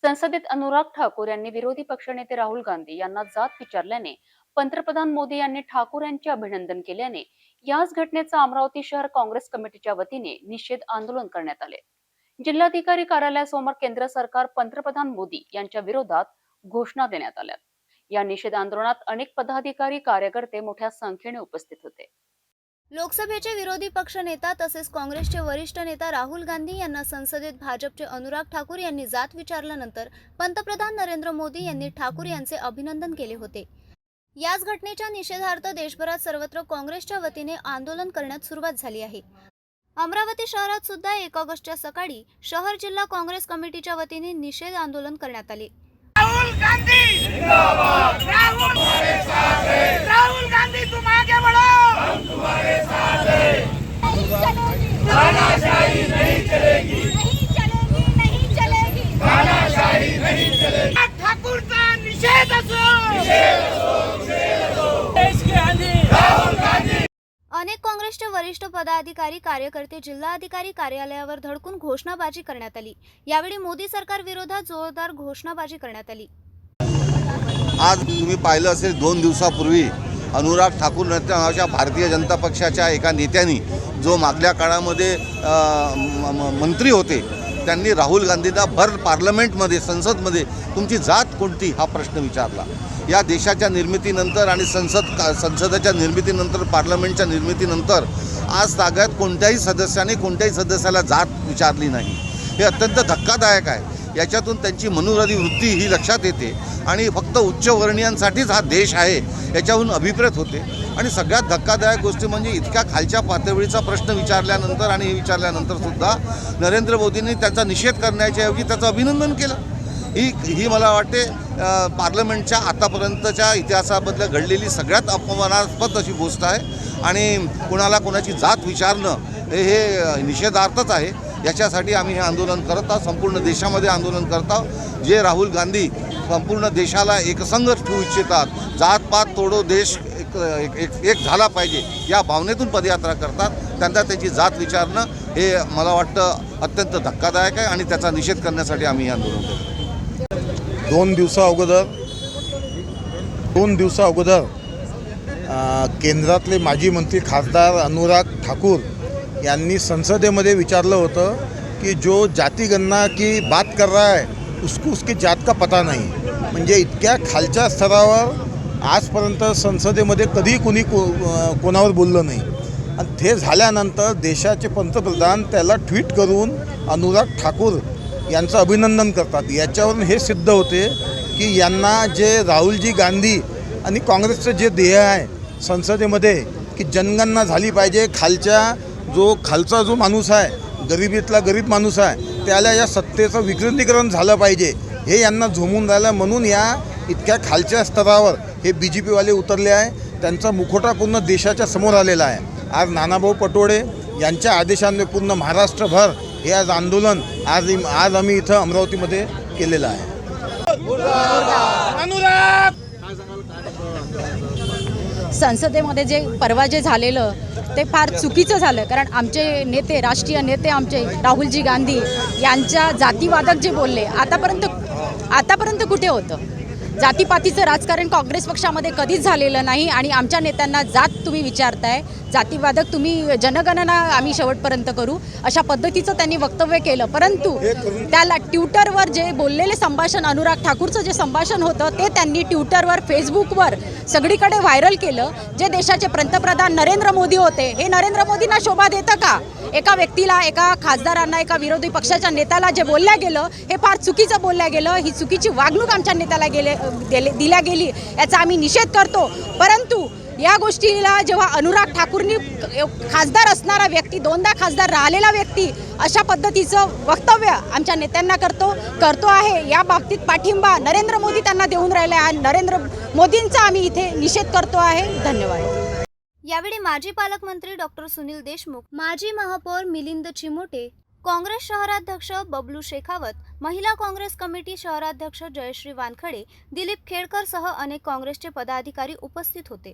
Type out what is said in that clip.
संसदेत अनुराग ठाकूर यांनी विरोधी पक्षनेते राहुल गांधी यांना जात विचारल्याने पंतप्रधान मोदी यांनी ठाकूर यांचे अभिनंदन केल्याने याच घटनेचा अमरावती शहर काँग्रेस कमिटीच्या वतीने निषेध आंदोलन करण्यात आले। जिल्हाधिकारी कार्यालयासमोर केंद्र सरकार पंतप्रधान मोदी यांच्या विरोधात घोषणा देण्यात आल्या। या निषेध आंदोलनात अनेक पदाधिकारी कार्यकर्ते मोठ्या संख्येने उपस्थित होते। लोकसभेचे विरोधी पक्ष नेता तसेच काँग्रेसचे वरिष्ठ नेता राहुल गांधी यांना संसदेत भाजपचे अनुराग ठाकूर यांनी जात विचारल्यानंतर पंतप्रधान नरेंद्र मोदी यांनी ठाकूर यांचे अभिनंदन केले होते। याच घटनेच्या निषेधार्थ देशभरात सर्वत्र काँग्रेसच्या वतीने आंदोलन करण्यास सुरुवात झाली आहे। अमरावती शहरात सुद्धा 1 ऑगस्टच्या सकाळी शहर जिल्हा काँग्रेस कमिटीच्या वतीने निषेध आंदोलन करण्यात आले। राहुल गांधी जिंदाबाद, राहुल हमारे साथ है, राहुल गांधी तुम आगे बढ़ो, हम तुम्हारे साथ हैं। तानाशाही नहीं चलेगी, नहीं चलेगी, नहीं चलेगी, तानाशाही नहीं चलेगी। ठाकूरचा निषेध असो, देश के आंधी राहुल गांधी। अनेक काँग्रेसचे वरिष्ठ पदाधिकारी कार्यकर्ते जिल्हाधिकारी कार्यालयावर धडकून घोषणाबाजी करण्यात आली। यावेळी मोदी सरकार विरोधात जोरदार घोषणाबाजी करण्यात आली। आज तुम्ही पाहिलं असेल 2 दिवसापूर्वी अनुराग ठाकूर नावाच्या भारतीय जनता पक्षाच्या एका नेत्यांनी जो मागल्या काळामध्ये मंत्री होते त्यांनी राहुल गांधींना भर पार्लमेंटमध्ये संसदमध्ये तुमची जात कोणती हा प्रश्न विचारला। या देशाच्या निर्मितीनंतर आणि संसदेच्या निर्मितीनंतर पार्लमेंटच्या निर्मितीनंतर आज तागायत कोणत्याही सदस्याला जात विचारली नाही। हे अत्यंत धक्कादायक आहे। याच्यातून त्यांची मनुवादी वृत्ती ही लक्षात येते आणि फक्त उच्चवर्णीयांसाठीच हा देश आहे याच्याहून अभिप्रेत होते। आणि सगळ्यात धक्कादायक गोष्ट म्हणजे इतक्या खालच्या पातळीचा प्रश्न विचारल्यानंतर सुद्धा नरेंद्र मोदींनी त्याचा निषेध करण्याच्या ऐवजी त्याचं अभिनंदन केलं। ही मला वाटते पार्लमेंटच्या आतापर्यंतच्या इतिहासाबद्दल घडलेली सगळ्यात अपमानास्पद अशी गोष्ट आहे आणि कोणाची जात विचारणं हे निषेधार्थच आहे। याच्यासाठी आम्ही हे आंदोलन करत आहोत, संपूर्ण देशामध्ये आंदोलन करत आहोत। जे राहुल गांधी संपूर्ण देशाला एकसंघ ठेवू इच्छितात, जातपात तोडो देश एक झाला पाहिजे या भावनेतून पदयात्रा करतात, त्यांना त्याची जात विचारणं हे मला वाटतं अत्यंत धक्कादायक आहे आणि त्याचा निषेध करण्यासाठी आम्ही हे आंदोलन करतो। 2 दिवसा अगोदर केंद्रातले माजी मंत्री खासदार अनुराग ठाकूर यांनी संसदेमध्ये विचारलं होतं की जो जाति गणना की बात कर रहा है उसको उसकी जात का पता नहीं। म्हणजे इतक्या खालच्या स्तरावर आजपर्यंत संसदेमध्ये कधी कोणी कोणावर बोललं नाही आणि ते झाल्यानंतर देशाचे पंतप्रधान त्याला ट्विट करून अनुराग ठाकूर यांचं अभिनंदन करतात। याच्यावरून हे सिद्ध होते की यांना जे राहुलजी गांधी आणि काँग्रेसचं जे ध्येय आहे संसदेमध्ये की जनगणना झाली पाहिजे, खालचा जो माणूस आहे गरिबीतला गरीब माणूस आहे त्याला या सत्तेचं विकेंद्रीकरण झालं पाहिजे हे यांना झोमून राहिलं। म्हणून या इतक्या खालच्या स्तरावर हे BJPवाले उतरले आहे। त्यांचा मुखोटा पूर्ण देशाच्या समोर आलेला आहे। आज नानाभाऊ पटोले यांच्या आदेशाने पूर्ण महाराष्ट्रभर हे आज आंदोलन आज आम्ही इथं अमरावतीमध्ये केलेलं आहे। संसदेमध्ये जे परवा जे झालेलं ते फार चुकीचं झालं, कारण आमचे नेते राष्ट्रीय नेते आमचे राहुलजी गांधी यांच्या जातीवादक जे बोलले आतापर्यंत कुठे होतं? जातीपातीचं राजकारण काँग्रेस पक्षामध्ये कधीच झालेलं नाही आणि आमच्या नेत्यांना जात तुम्ही विचारताय, जातीवादक तुम्ही जनगणना आम्ही शेवटपर्यंत करू अशा पद्धतीचं त्यांनी वक्तव्य केलं। परंतु त्याला ट्विटरवर जे बोललेले संभाषण अनुराग ठाकूरचं जे संभाषण होतं ते त्यांनी ट्विटरवर फेसबुकवर सगळीकडे व्हायरल केलं। जे देशाचे पंतप्रधान नरेंद्र मोदी होते हे नरेंद्र मोदींना शोभा देतं का? एका व्यक्तीला, एका खासदारांना, एका विरोधी पक्षाच्या नेत्याला जे बोलल्या गेलं हे फार चुकीचं बोलल्या गेलं। ही चुकीची वागणूक आमच्या नेत्याला दिल्या गेली याचा आम्ही निषेध करतो। परंतु या गोष्टीला जेव्हा अनुराग ठाकूरनी खासदार असणारा व्यक्ती, 2दा खासदार राहिलेला व्यक्ती अशा पद्धतीचं वक्तव्य आमच्या नेत्यांना करतो आहे, या बाबतीत पाठिंबा नरेंद्र मोदी त्यांना देऊन राहिले आणि नरेंद्र मोदींचा आम्ही इथे निषेध करतो आहे। धन्यवाद। यावेळी माजी पालकमंत्री डॉक्टर सुनील देशमुख, माजी महापौर मिलिंद चिमोटे, काँग्रेस शहराध्यक्ष बबलू शेखावत, महिला काँग्रेस कमिटी शहराध्यक्ष जयश्री वानखडे, दिलीप खेडकर सह अनेक काँग्रेसचे पदाधिकारी उपस्थित होते।